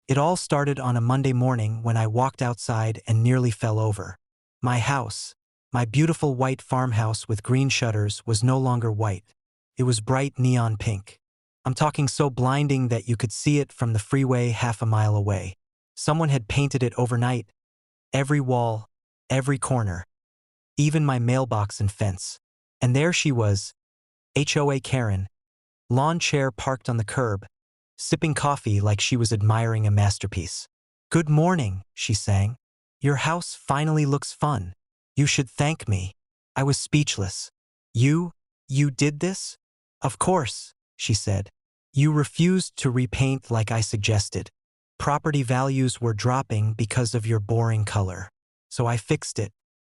It all started on a Monday morning when I walked outside and nearly fell over. My house, my beautiful white farmhouse with green shutters, was no longer white. It was bright neon pink. I'm talking so blinding that you could see it from the freeway half a mile away. Someone had painted it overnight. Every wall, every corner, even my mailbox and fence. And there she was, HOA Karen, lawn chair parked on the curb, sipping coffee like she was admiring a masterpiece. "Good morning," she sang. "Your house finally looks fun. You should thank me." I was speechless. You did this?" "Of course," she said. "You refused to repaint like I suggested. Property values were dropping because of your boring color. So I fixed it.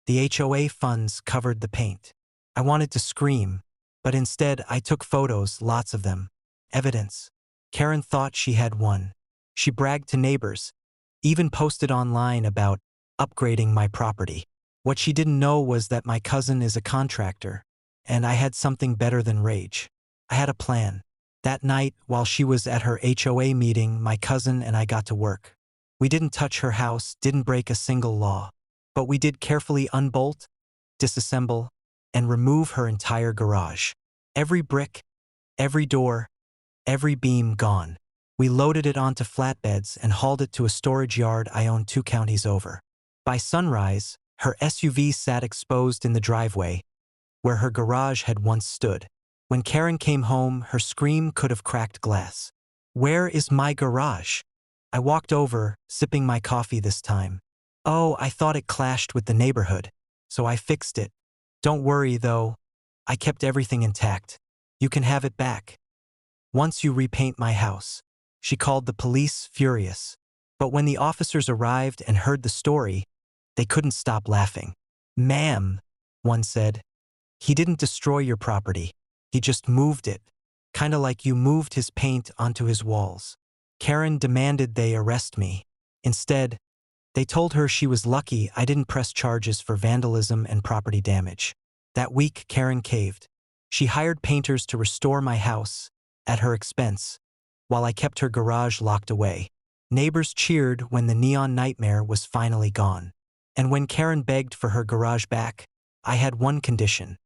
The HOA funds covered the paint." I wanted to scream, but instead I took photos, lots of them. Evidence. Karen thought she had won. She bragged to neighbors, even posted online about upgrading my property. What she didn't know was that my cousin is a contractor, and I had something better than rage. I had a plan. That night, while she was at her HOA meeting, my cousin and I got to work. We didn't touch her house, didn't break a single law, but we did carefully unbolt, disassemble, and remove her entire garage. Every brick, every door, every beam gone. We loaded it onto flatbeds and hauled it to a storage yard I own 2 counties over. By sunrise, her SUV sat exposed in the driveway, where her garage had once stood. When Karen came home, her scream could have cracked glass. "Where is my garage?" I walked over, sipping my coffee this time. "Oh, I thought it clashed with the neighborhood, so I fixed it. Don't worry, though. I kept everything intact. You can have it back once you repaint my house." She called the police, furious. But when the officers arrived and heard the story, they couldn't stop laughing. "Ma'am," one said, "he didn't destroy your property. He just moved it. Kinda like you moved his paint onto his walls." Karen demanded they arrest me. Instead, they told her she was lucky I didn't press charges for vandalism and property damage. That week, Karen caved. She hired painters to restore my house, at her expense, while I kept her garage locked away. Neighbors cheered when the neon nightmare was finally gone. And when Karen begged for her garage back, I had one condition.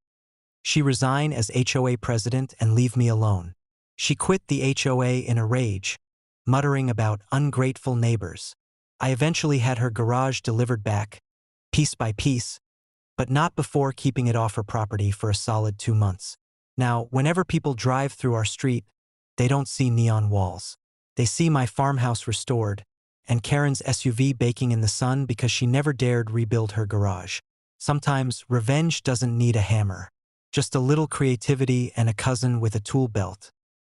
She resign as HOA president and leave me alone. She quit the HOA in a rage, muttering about ungrateful neighbors. I eventually had her garage delivered back, piece by piece, but not before keeping it off her property for a solid 2 months. Now, whenever people drive through our street, they don't see neon walls. They see my farmhouse restored, and Karen's SUV baking in the sun because she never dared rebuild her garage. Sometimes revenge doesn't need a hammer. Just a little creativity and a cousin with a tool belt.